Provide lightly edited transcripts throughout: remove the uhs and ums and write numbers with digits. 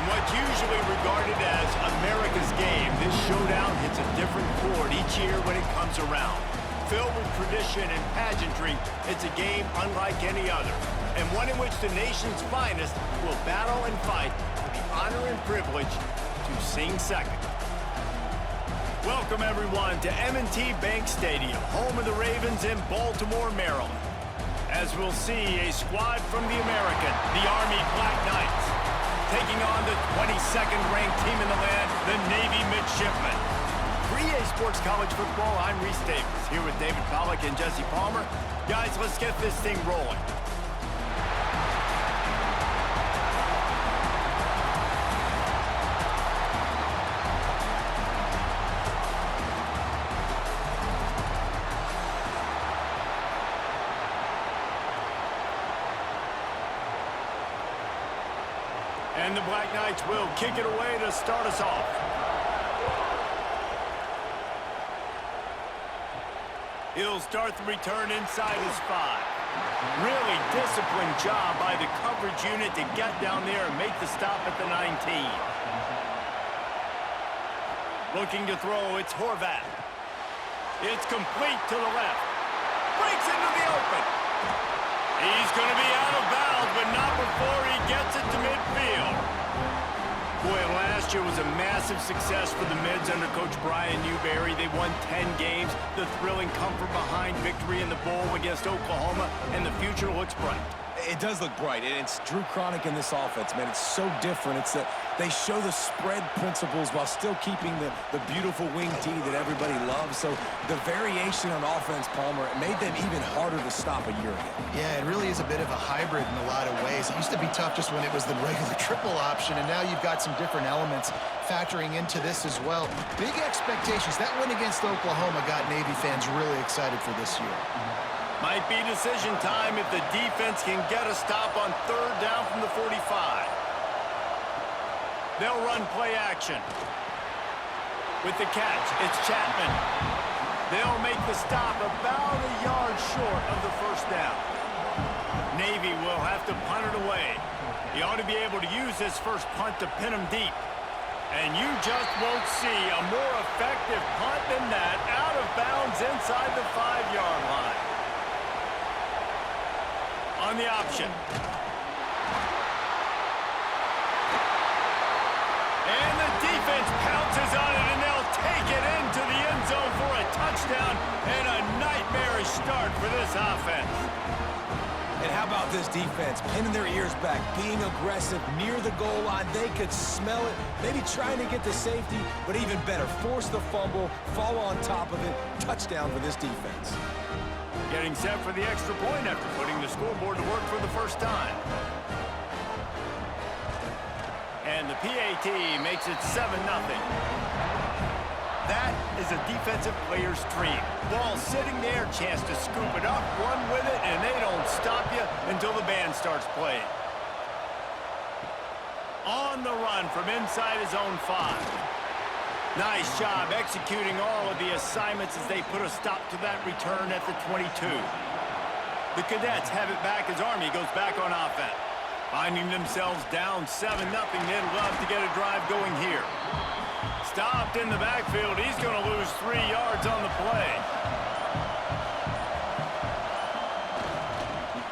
In what's usually regarded as America's game, this showdown hits a different chord each year when it comes around. Filled with tradition and pageantry, it's a game unlike any other, and one in which the nation's finest will battle and fight for the honor and privilege to sing second. Welcome, everyone, to M&T Bank Stadium, home of the Ravens in Baltimore, Maryland. As we'll see, a squad from the American, the Army Black Knights, taking on the 22nd ranked team in the land, the Navy Midshipmen. For EA Sports College Football, I'm Reese Davis, here with David Pollack and Jesse Palmer. Guys, let's get this thing rolling. And the Black Knights will kick it away to start us off. He'll start the return inside his 5. Really disciplined job by the coverage unit to get down there and make the stop at the 19. Looking to throw, it's Horvath. It's complete to the left. Breaks into the open. He's going to be out of bounds, but not before he gets it to midfield. Boy, last year was a massive success for the Mids under Coach Brian Newberry. They won 10 games, the thrilling comfort behind victory in the bowl against Oklahoma, and the future looks bright. It does look bright, and it's Drew Cronic in this offense, man. It's so different. It's that they show the spread principles while still keeping the beautiful wing tee that everybody loves. So the variation on offense, Palmer, it made them even harder to stop a year ago. Yeah, it really is a bit of a hybrid in a lot of ways. It used to be tough just when it was the regular triple option, and now you've got some different elements factoring into this as well. Big expectations. That win against Oklahoma got Navy fans really excited for this year. Might be decision time if the defense can get a stop on third down from the 45. They'll run play action. With the catch, it's Chapman. They'll make the stop about a yard short of the first down. Navy will have to punt it away. He ought to be able to use his first punt to pin him deep. And you just won't see a more effective punt than that, out of bounds inside the 5-yard line. On the option. And the defense pounces on it, and they'll take it into the end zone for a touchdown and a nightmarish start for this offense. And how about this defense? Pinning their ears back, being aggressive near the goal line. They could smell it, maybe trying to get the safety, but even better, force the fumble, fall on top of it. Touchdown for this defense. Getting set for the extra point after putting the scoreboard to work for the first time. And the PAT makes it 7-0. That is a defensive player's dream. Ball sitting there, chance to scoop it up, run with it, and they don't stop you until the band starts playing. On the run from inside his own 5. Nice job executing all of the assignments as they put a stop to that return at the 22. The Cadets have it back as Army goes back on offense. Finding themselves down 7-0, they'd love to get a drive going here. Stopped in the backfield. He's going to lose 3 yards on the play.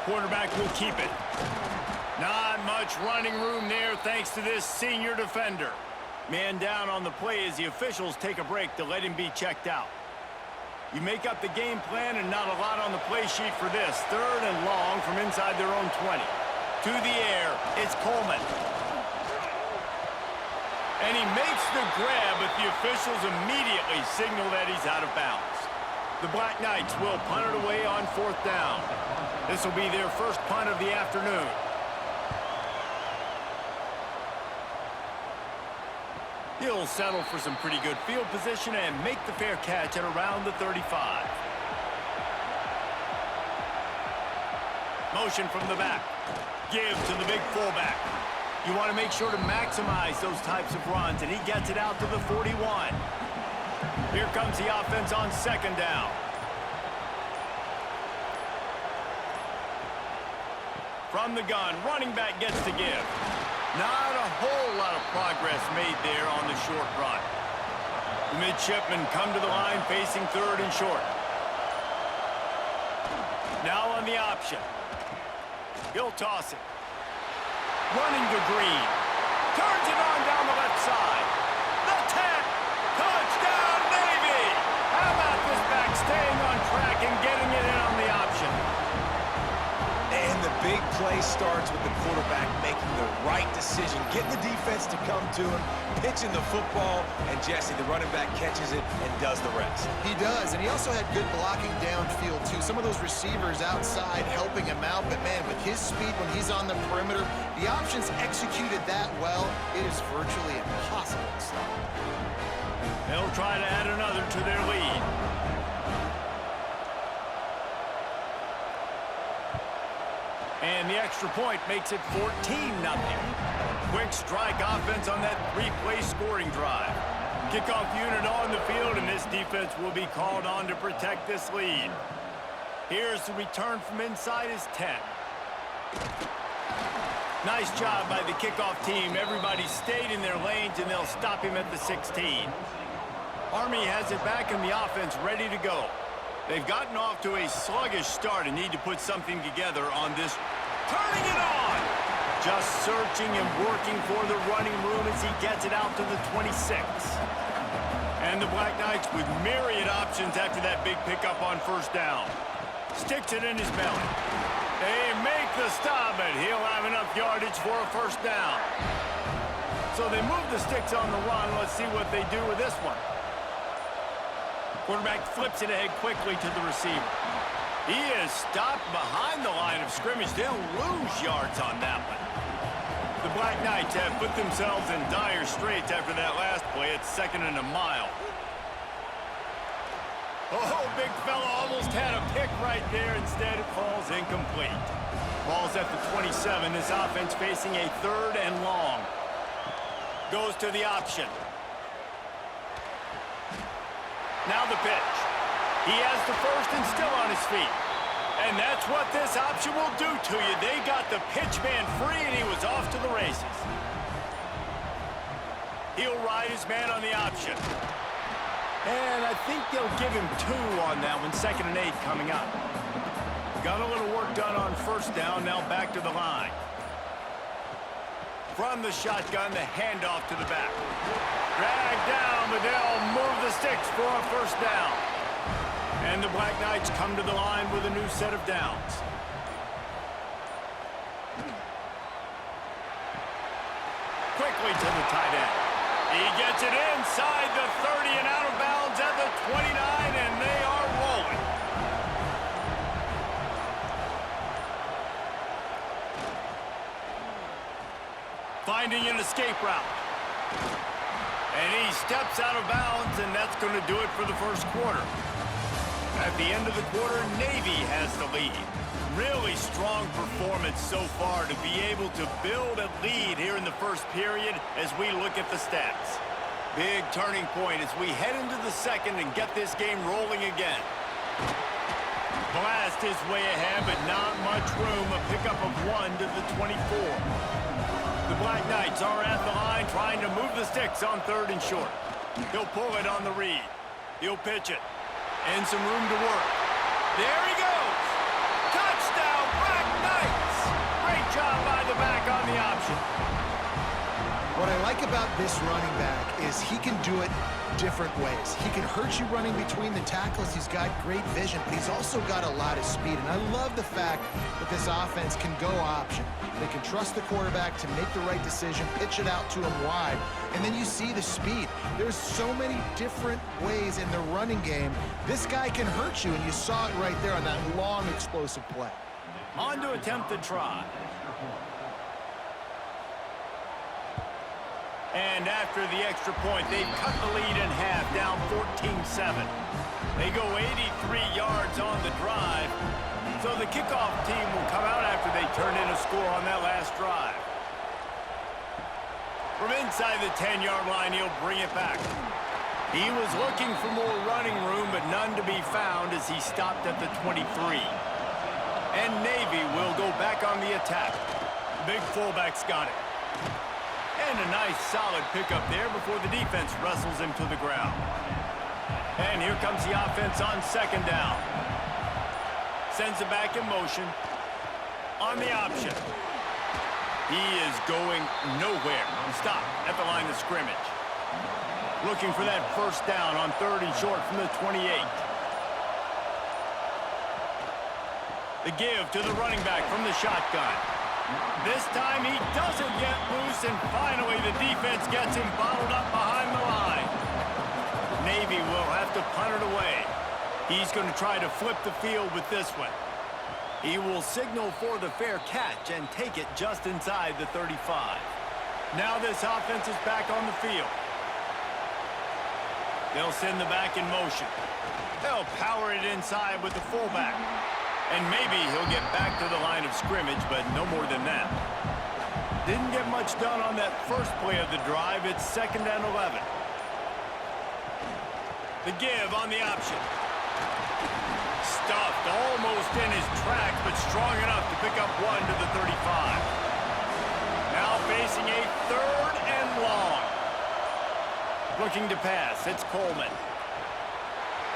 Quarterback will keep it. Not much running room there thanks to this senior defender. Man down on the play as the officials take a break to let him be checked out. You make up the game plan and not a lot on the play sheet for this. 3rd and long from inside their own 20. To the air, it's Coleman. And he makes the grab, but the officials immediately signal that he's out of bounds. The Black Knights will punt it away on 4th down. This will be their first punt of the afternoon. He'll settle for some pretty good field position and make the fair catch at around the 35. Motion from the back. Give to the big fullback. You want to make sure to maximize those types of runs, and he gets it out to the 41. Here comes the offense on 2nd down. From the gun, running back gets to give. Not a whole lot of progress made there on the short run. The midshipmen come to the line facing third and short. Now on the option. He'll toss it. Running to Green. Turns it on down the left side. The 10. Touchdown, Navy! How about this back staying on track and getting it in on the option? And the big play starts with the quarterback making the right decision, getting the defense to come to him, pitching the football, and Jesse, the running back, catches it and does the rest. He does, and he also had good blocking downfield, too. Some of those receivers outside helping him out, but, man, with his speed when he's on the perimeter, the options executed that well, it is virtually impossible to stop. They'll try to add another to their lead. And the extra point makes it 14-0. Quick strike offense on that three-play scoring drive. Kickoff unit on the field, and this defense will be called on to protect this lead. Here's the return from inside his 10. Nice job by the kickoff team. Everybody stayed in their lanes, and they'll stop him at the 16. Army has it back in the offense ready to go. They've gotten off to a sluggish start and need to put something together on this. Turning it on! Just searching and working for the running room as he gets it out to the 26. And the Black Knights with myriad options after that big pickup on first down. Sticks it in his belly. They make the stop, but he'll have enough yardage for a first down. So they move the sticks on the run. Let's see what they do with this one. Quarterback flips it ahead quickly to the receiver. He is stopped behind the line of scrimmage. They'll lose yards on that one. The Black Knights have put themselves in dire straits after that last play. It's 2nd and a mile. Oh, big fella almost had a pick right there. Instead, it falls incomplete. Ball's at the 27. This offense facing a 3rd and long. Goes to the option. Now the pitch. He has the first and still on his feet. And that's what this option will do to you. They got the pitch man free, and he was off to the races. He'll ride his man on the option. And I think they'll give him 2 on that one. 2nd and 8 coming up. Got a little work done on first down. Now back to the line. From the shotgun, the handoff to the back. Drag down, but they'll move the sticks for a first down. And the Black Knights come to the line with a new set of downs. Quickly to the tight end. He gets it inside the 30 and out of bounds at the 29, and they are rolling. Finding an escape route. And he steps out of bounds, and that's going to do it for the first quarter. At the end of the quarter, Navy has the lead. Really strong performance so far to be able to build a lead here in the first period as we look at the stats. Big turning point as we head into the second and get this game rolling again. Blast his way ahead, but not much room. A pickup of 1 to the 24. The Black Knights are at the line trying to move the sticks on 3rd and short. He'll pull it on the read. He'll pitch it. And some room to work. There he goes! Touchdown, Black Knights! Great job by the back on the option. What I like about this running back is he can do it different ways. He can hurt you running between the tackles. He's got great vision, but he's also got a lot of speed. And I love the fact that this offense can go option. They can trust the quarterback to make the right decision, pitch it out to him wide, and then you see the speed. There's so many different ways in the running game. This guy can hurt you, and you saw it right there on that long, explosive play. On to attempt the try. And after the extra point, they've cut the lead in half, down 14-7. They go 83 yards on the drive. So the kickoff team will come out after they turn in a score on that last drive. From inside the 10-yard line, he'll bring it back. He was looking for more running room, but none to be found as he stopped at the 23. And Navy will go back on the attack. Big fullback's got it. And a nice solid pickup there before the defense wrestles him to the ground. And here comes the offense on second down. Sends it back in motion. On the option. He is going nowhere. Stop at the line of scrimmage. Looking for that first down on 3rd and short from the 28. The give to the running back from the shotgun. This time he doesn't get loose, and finally the defense gets him bottled up behind the line. Navy will have to punt it away. He's going to try to flip the field with this one. He will signal for the fair catch and take it just inside the 35. Now this offense is back on the field. They'll send the back in motion. They'll power it inside with the fullback. And maybe he'll get back to the line of scrimmage, but no more than that. Didn't get much done on that first play of the drive. It's 2nd and 11. The give on the option. Stuffed almost in his track, but strong enough to pick up 1 to the 35. Now facing a 3rd and long. Looking to pass, it's Coleman.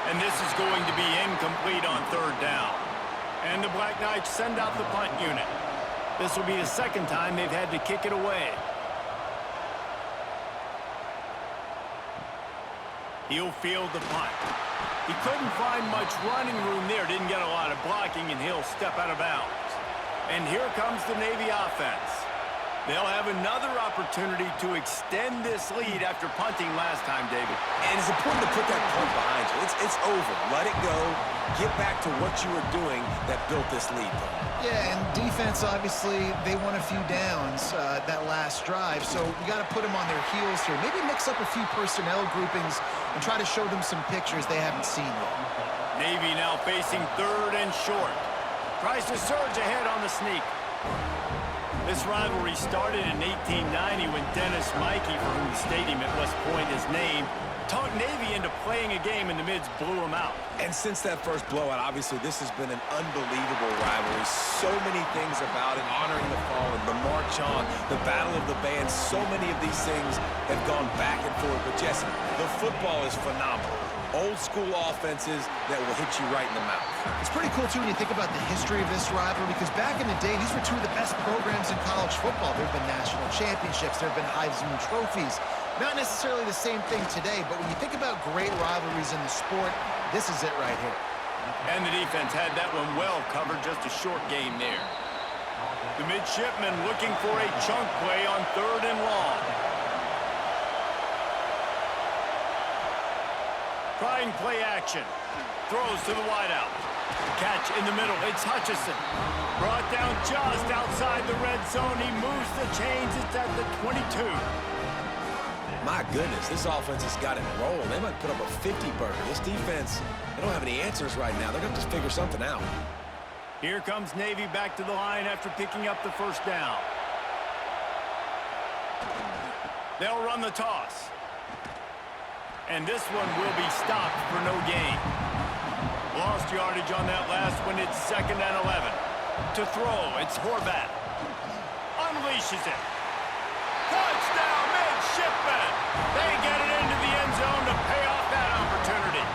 And this is going to be incomplete on 3rd down. And the Black Knights send out the punt unit. This will be the 2nd time they've had to kick it away. He'll field the punt. He couldn't find much running room there, didn't get a lot of blocking, and he'll step out of bounds. And here comes the Navy offense. They'll have another opportunity to extend this lead after punting last time, David. And it's important to put that punt behind you. It's over. Let it go. Get back to what you were doing that built this lead. Yeah, and defense, obviously, they won a few downs that last drive, so you got to put them on their heels here. Maybe mix up a few personnel groupings and try to show them some pictures they haven't seen yet. Navy now facing 3rd and short. Tries to surge ahead on the sneak. This rivalry started in 1890 when Dennis Mikey, for whom the stadium at West Point is named, talked Navy into playing a game, and the Mids blew them out. And since that first blowout, obviously, this has been an unbelievable rivalry. So many things about it, honoring the fallen, the march on, the battle of the bands. So many of these things have gone back and forth. But, Jesse, the football is phenomenal. Old-school offenses that will hit you right in the mouth. It's pretty cool, too, when you think about the history of this rivalry, because back in the day, these were two of the best programs in college football. There have been national championships. There have been Heisman trophies. Not necessarily the same thing today, but when you think about great rivalries in the sport, this is it right here. And the defense had that one well covered, just a short game there. The midshipmen looking for a chunk play on 3rd and long. Trying play action. Throws to the wideout. Catch in the middle. It's Hutchison. Brought down just outside the red zone. He moves the chains. It's at the 22. My goodness, this offense has got it rolling. They might put up a 50-burger. This defense, they don't have any answers right now. They're going to just figure something out. Here comes Navy back to the line after picking up the first down. They'll run the toss. And this one will be stopped for no gain. Lost yardage on that last one. It's 2nd and 11. To throw, it's Horvath. Unleashes it. Touchdown, midshipmen! They get it into the end zone to pay off that opportunity.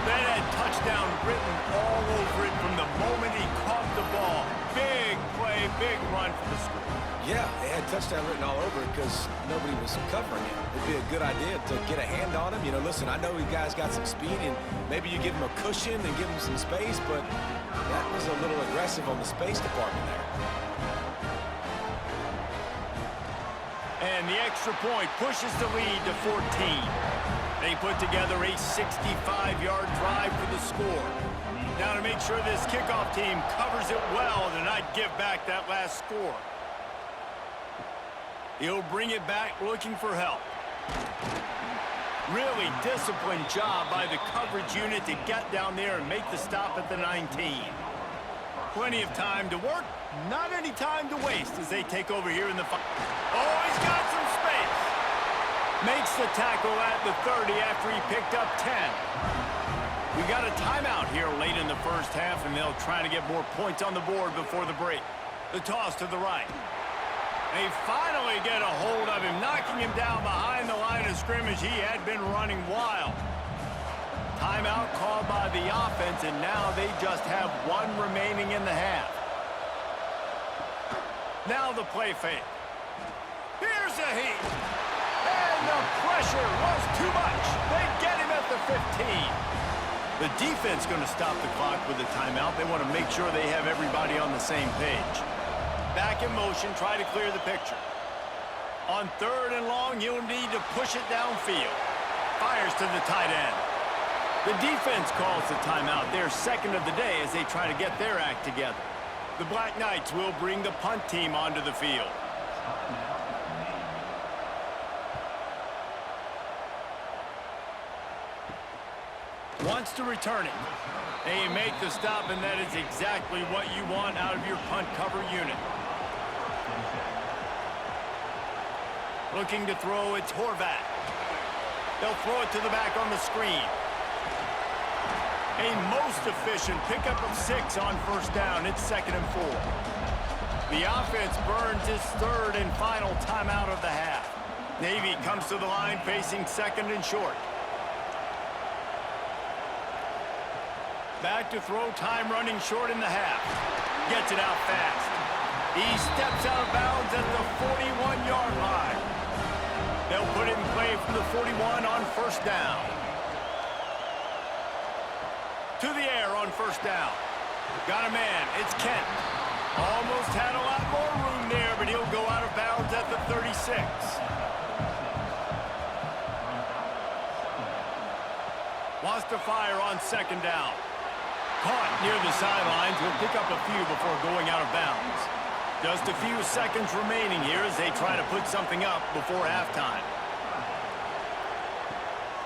They had touchdown written all over it from the moment he caught the ball. Big play, big run for the score. Yeah, they had touchdown written all over it because nobody was covering it. It'd be a good idea to get a hand on him. You know, listen, I know you guys got some speed, and maybe you give him a cushion and give him some space, but that was a little aggressive on the space department there. And the extra point pushes the lead to 14. They put together a 65-yard drive for the score. Now to make sure this kickoff team covers it well to not give back that last score. He'll bring it back looking for help. Really disciplined job by the coverage unit to get down there and make the stop at the 19. Plenty of time to work, not any time to waste as they take over here in the fight. Oh, he's got some space. Makes the tackle at the 30 after he picked up 10. We got a timeout here late in the first half, and they'll try to get more points on the board before the break. The toss to the right. They finally get a hold of him, knocking him down behind the line of scrimmage. He had been running wild. Timeout called by the offense, and now they just have one remaining in the half. Now the play fake. Here's a heat. And the pressure was too much. They get him at the 15. The defense going to stop the clock with a timeout. They want to make sure they have everybody on the same page. Back in motion, try to clear the picture. On 3rd and long, you'll need to push it downfield. Fires to the tight end. The defense calls the timeout, their second of the day, as they try to get their act together. The Black Knights will bring the punt team onto the field. Wants to return it. They make the stop, and that is exactly what you want out of your punt cover unit. Looking to throw, it's Horvat. They'll throw it to the back on the screen. A most efficient pickup of 6 on 1st down. It's 2nd and 4. The offense burns its 3rd and final timeout of the half. Navy comes to the line facing 2nd and short. Back to throw, time running short in the half. Gets it out fast. He steps out of bounds at the 41-yard line. They'll put it in play from the 41 on 1st down. To the air on 1st down. Got a man, it's Kent. Almost had a lot more room there, but he'll go out of bounds at the 36. Wants to fire on 2nd down. Caught near the sidelines, will pick up a few before going out of bounds. Just a few seconds remaining here as they try to put something up before halftime.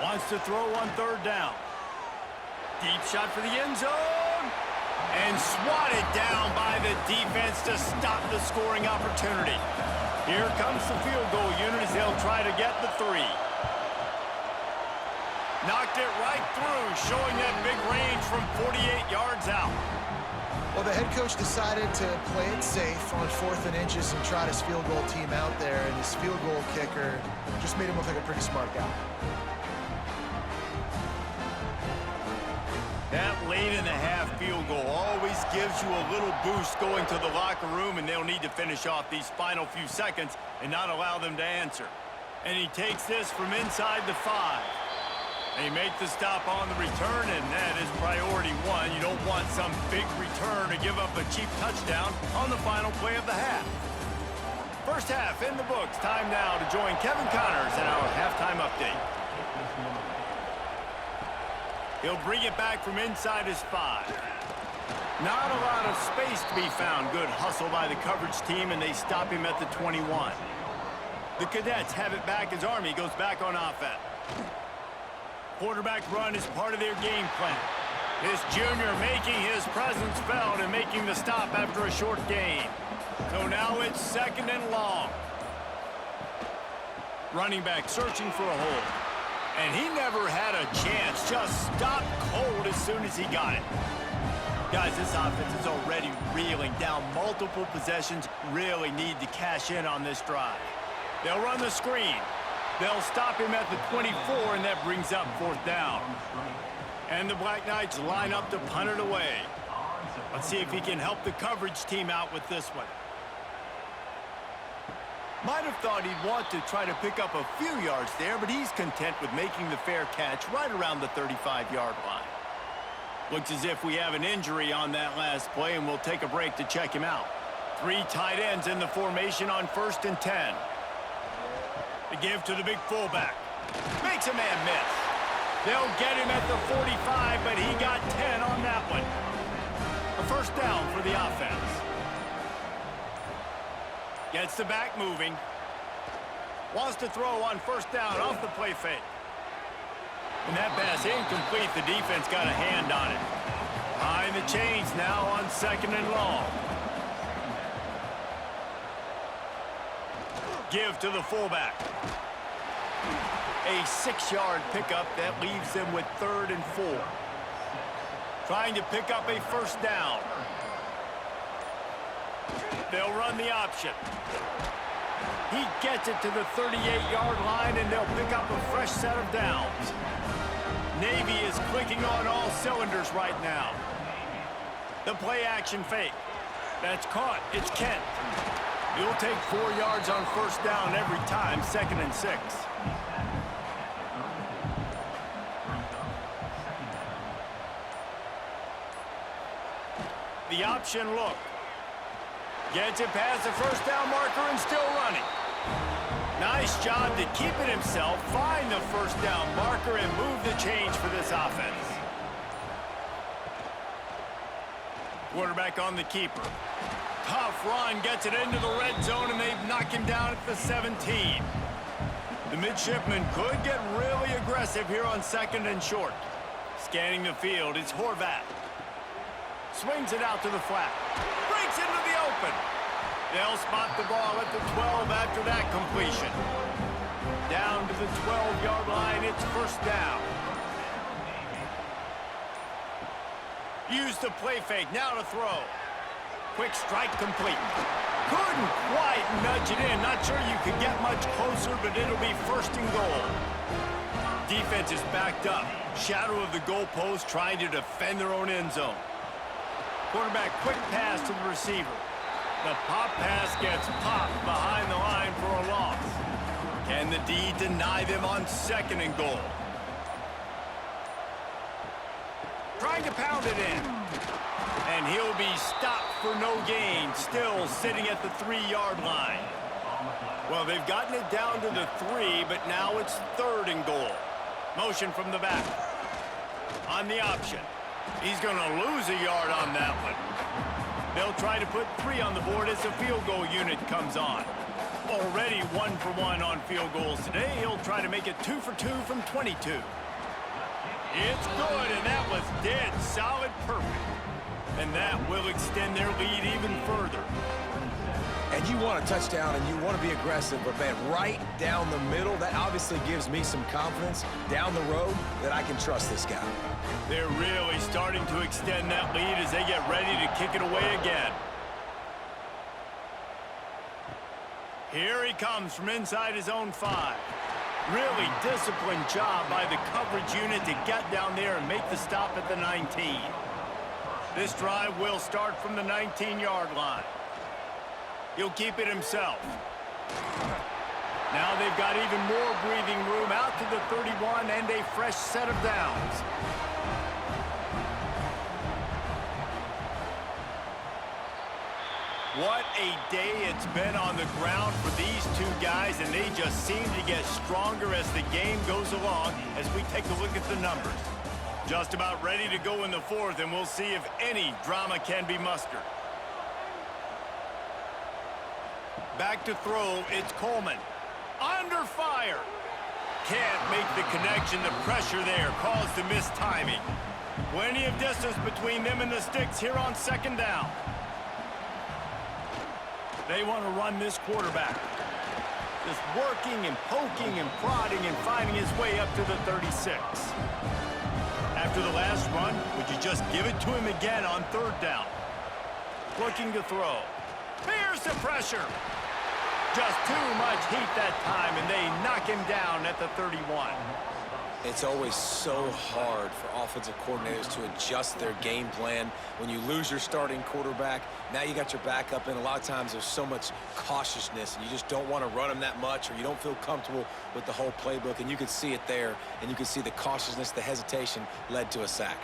Wants to throw on 3rd down. Deep shot for the end zone. And swatted down by the defense to stop the scoring opportunity. Here comes the field goal unit as they'll try to get the 3. Knocked it right through, showing that big range from 48 yards out. Well, the head coach decided to play it safe on 4th and inches and trot his field goal team out there, and his field goal kicker just made him look like a pretty smart guy. That late in the half field goal always gives you a little boost going to the locker room, and they'll need to finish off these final few seconds and not allow them to answer. And he takes this from inside the 5. They make the stop on the return, and that is priority 1. You don't want some big return to give up a cheap touchdown on the final play of the half. First half in the books. Time now to join Kevin Connors in our halftime update. He'll bring it back from inside his 5. Not a lot of space to be found. Good hustle by the coverage team, and they stop him at the 21. The Cadets have it back as Army goes back on offense. Quarterback run is part of their game plan. This junior making his presence felt and making the stop after a short gain. So now it's 2nd and long. Running back searching for a hole. And he never had a chance. Just stopped cold as soon as he got it. Guys, this offense is already reeling down multiple possessions. Really need to cash in on this drive. They'll run the screen. They'll stop him at the 24, and that brings up 4th down. And the Black Knights line up to punt it away. Let's see if he can help the coverage team out with this one. Might have thought he'd want to try to pick up a few yards there, but he's content with making the fair catch right around the 35-yard line. Looks as if we have an injury on that last play, and we'll take a break to check him out. 3 tight ends in the formation on 1st and 10. The give to the big fullback. Makes a man miss. They'll get him at the 45, but he got 10 on that one. A 1st down for the offense. Gets the back moving. Wants to throw on 1st down off the play fake. And that pass incomplete. The defense got a hand on it. Behind the chains now on 2nd and long. Give to the fullback. A 6-yard pickup that leaves them with 3rd and 4. Trying to pick up a 1st down. They'll run the option. He gets it to the 38-yard line, and they'll pick up a fresh set of downs. Navy is clicking on all cylinders right now. The play-action fake. That's caught. It's Kent. He'll take 4 yards on first down every time, 2nd and 6. The option look. Gets it past the first down marker and still running. Nice job to keep it himself, find the first down marker, and move the change for this offense. Quarterback on the keeper. Tough run, gets it into the red zone, and they've knocked him down at the 17. The midshipman could get really aggressive here on 2nd and short. Scanning the field, it's Horvath. Swings it out to the flat. Breaks into the open. They'll spot the ball at the 12 after that completion. Down to the 12-yard line, it's first down. Use the play fake, now to throw. Quick strike complete. Couldn't quite nudge it in. Not sure you could get much closer, but it'll be 1st and goal. Defense is backed up. Shadow of the goalpost, trying to defend their own end zone. Quarterback quick pass to the receiver. The pop pass gets popped behind the line for a loss. Can the D deny them on 2nd and goal? Trying to pound it in. And he'll be stopped for no gain, still sitting at the 3-yard line. Well, they've gotten it down to the 3, but now it's 3rd and goal. Motion from the back. On the option. He's going to lose a yard on that one. They'll try to put 3 on the board as the field goal unit comes on. Already 1 for 1 on field goals today. He'll try to make it 2 for 2 from 22. It's good, and that was dead solid perfect. And that will extend their lead even further. And you want a touchdown, and you want to be aggressive, but, man, right down the middle, that obviously gives me some confidence down the road that I can trust this guy. They're really starting to extend that lead as they get ready to kick it away again. Here he comes from inside his own 5. Really disciplined job by the coverage unit to get down there and make the stop at the 19. This drive will start from the 19-yard line. He'll keep it himself. Now they've got even more breathing room out to the 31 and a fresh set of downs. What a day it's been on the ground for these two guys, and they just seem to get stronger as the game goes along as we take a look at the numbers. Just about ready to go in the 4th, and we'll see if any drama can be mustered. Back to throw, it's Coleman. Under fire. Can't make the connection. The pressure there caused the missed timing. Plenty of distance between them and the sticks here on 2nd down. They want to run this quarterback. Just working and poking and prodding and finding his way up to the 36. After the last run, would you just give it to him again on 3rd down? Looking to throw. Here's the pressure. Just too much heat that time, and they knock him down at the 31. It's always so hard for offensive coordinators to adjust their game plan. When you lose your starting quarterback, now you got your backup in. A lot of times there's so much cautiousness, and you just don't want to run them that much, or you don't feel comfortable with the whole playbook, and you can see it there, and you can see the cautiousness, the hesitation led to a sack.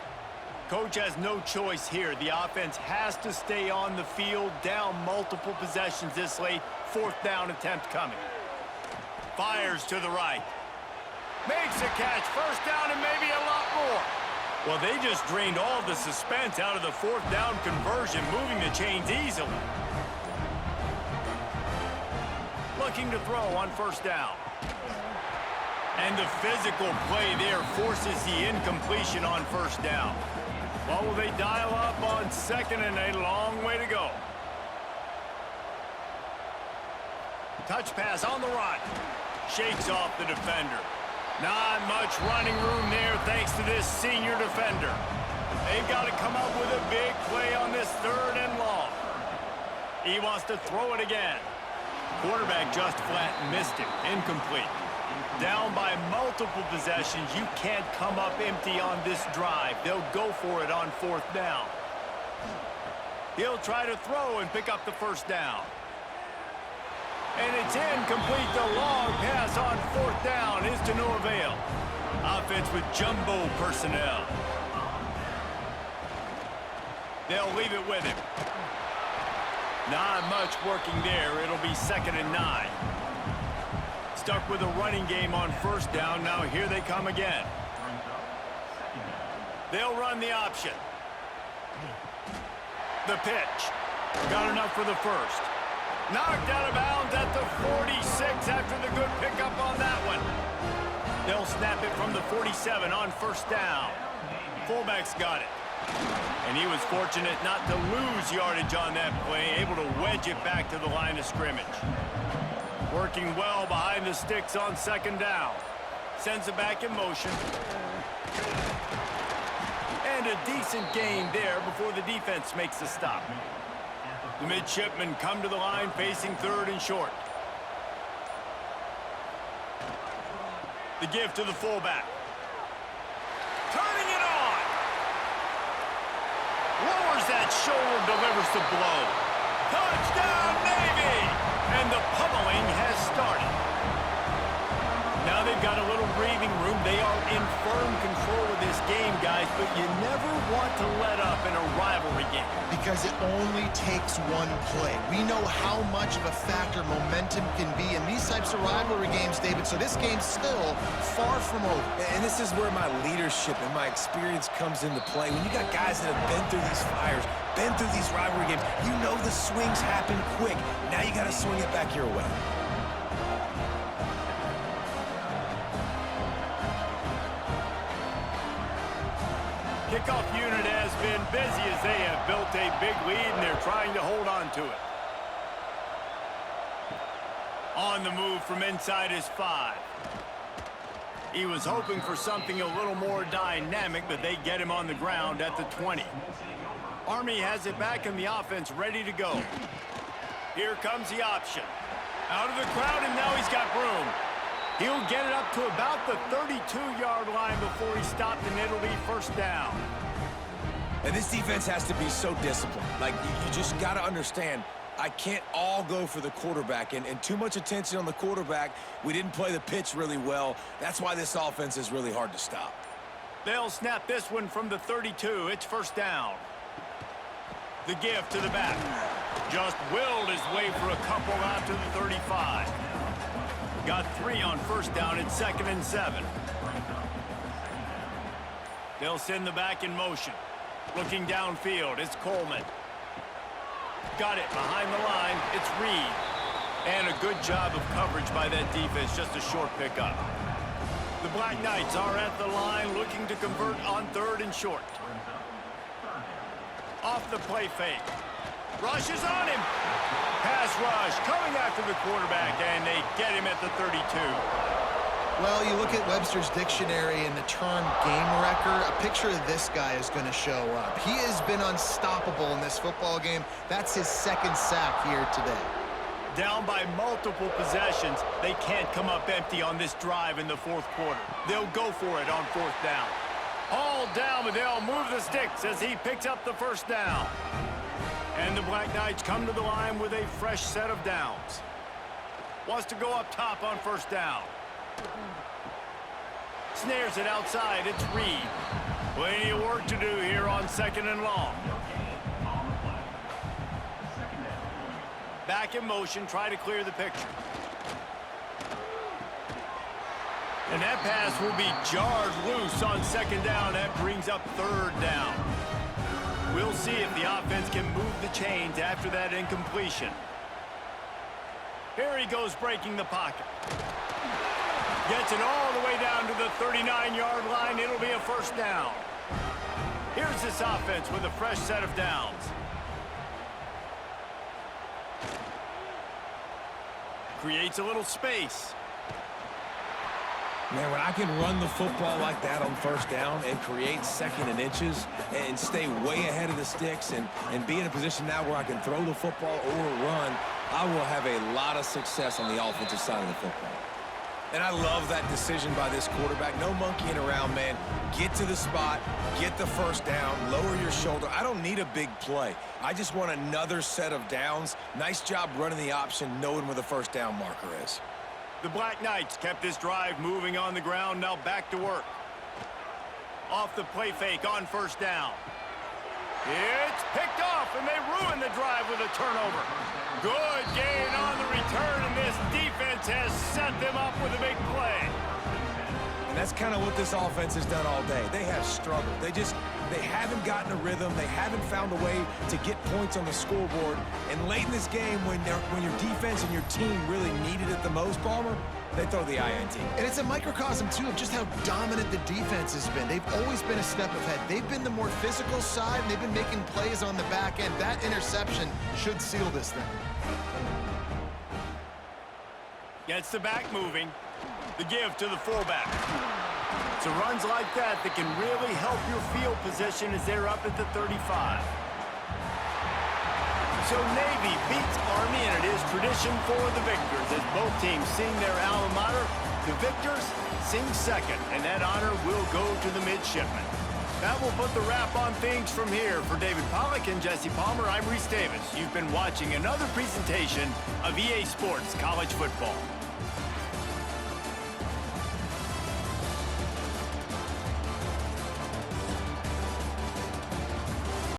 Coach has no choice here. The offense has to stay on the field, down multiple possessions this late. 4th down attempt coming. Fires to the right. Makes a catch. 1st down and maybe a lot more. Well, they just drained all the suspense out of the 4th down conversion, moving the chains easily. Looking to throw on 1st down. And the physical play there forces the incompletion on 1st down. Well, will they dial up on 2nd and a long way to go? Touch pass on the right. Shakes off the defender. Not much running room there thanks to this senior defender. They've got to come up with a big play on this 3rd and long. He wants to throw it again. Quarterback just flat missed him. Incomplete. Down by multiple possessions. You can't come up empty on this drive. They'll go for it on 4th down. He'll try to throw and pick up the 1st down. And it's incomplete. The long pass on 4th down is to no avail. Offense with jumbo personnel. They'll leave it with him. Not much working there. It'll be 2nd and 9. Stuck with a running game on 1st down. Now here they come again. They'll run the option. The pitch. Got enough for the 1st. Knocked out of bounds at the 46 after the good pickup on that one. They'll snap it from the 47 on 1st down. Fullback's got it. And he was fortunate not to lose yardage on that play, able to wedge it back to the line of scrimmage. Working well behind the sticks on 2nd down. Sends it back in motion. And a decent gain there before the defense makes the stop. The midshipmen come to the line facing 3rd and short. The give to the fullback. Turning it on. Lowers that shoulder, delivers the blow. Touchdown, Navy! And the pummeling has started. Now they've got a little breathing room. They are in firm control of this game, guys, but you never want to let up in a rivalry game. Because it only takes one play. We know how much of a factor momentum can be in these types of rivalry games, David, so this game's still far from over. And this is where my leadership and my experience comes into play. When you got guys that have been through these fires, been through these rivalry games, you know the swings happen quick. Now you got to swing it back your way. Kickoff unit has been busy as they have built a big lead, and they're trying to hold on to it. On the move from inside his 5. He was hoping for something a little more dynamic, but they get him on the ground at the 20. Army has it back in the offense, ready to go. Here comes the option. Out of the crowd, and now he's got room. He'll get it up to about the 32-yard line before he stopped, and it'll be 1st down. And this defense has to be so disciplined. Like, you just got to understand, I can't all go for the quarterback, and too much attention on the quarterback. We didn't play the pitch really well. That's why this offense is really hard to stop. They'll snap this one from the 32. It's 1st down. The give to the back. Just willed his way for a couple out to the 35. Got 3 on 1st down. It's 2nd and 7. They'll send the back in motion. Looking downfield, it's Coleman. Got it behind the line. It's Reed. And a good job of coverage by that defense. Just a short pickup. The Black Knights are at the line looking to convert on 3rd and short. Off the play fake. Rush is on him. Pass rush coming after the quarterback, and they get him at the 32. Well, you look at Webster's dictionary and the term game wrecker, a picture of this guy is going to show up. He has been unstoppable in this football game. That's his 2nd sack here today. Down by multiple possessions, they can't come up empty on this drive in the 4th quarter. They'll go for it on 4th down. All down, but they'll move the sticks as he picks up the 1st down. And the Black Knights come to the line with a fresh set of downs. Wants to go up top on 1st down. Snares it outside. It's Reed. Plenty of work to do here on 2nd and long. Back in motion. Try to clear the picture. And that pass will be jarred loose on 2nd down. That brings up 3rd down. We'll see if the offense can move the chains after that incompletion. Here he goes breaking the pocket. Gets it all the way down to the 39-yard line. It'll be a 1st down. Here's this offense with a fresh set of downs. Creates a little space. Man, when I can run the football like that on 1st down and create 2nd and inches and stay way ahead of the sticks and be in a position now where I can throw the football or run, I will have a lot of success on the offensive side of the football. And I love that decision by this quarterback. No monkeying around, man. Get to the spot, get the first down, lower your shoulder. I don't need a big play. I just want another set of downs. Nice job running the option, knowing where the first down marker is. The Black Knights kept this drive moving on the ground, now back to work. Off the play fake on first down. It's picked off, and they ruin the drive with a turnover. Good gain on the return, and this defense has set them up with a big play. And that's kind of what this offense has done all day. They have struggled. They haven't gotten a rhythm. They haven't found a way to get points on the scoreboard. And late in this game, when your defense and your team really needed it the most, Palmer, they throw the INT. And it's a microcosm, too, of just how dominant the defense has been. They've always been a step ahead. They've been the more physical side, and they've been making plays on the back end. That interception should seal this thing. Gets the back moving. The give to the fullback. It's runs like that can really help your field position as they're up at the 35. So Navy beats Army, and it is tradition for the victors as both teams sing their alma mater. The victors sing second, and that honor will go to the midshipmen. That will put the wrap on things from here. For David Pollack and Jesse Palmer, I'm Reese Davis. You've been watching another presentation of EA Sports College Football.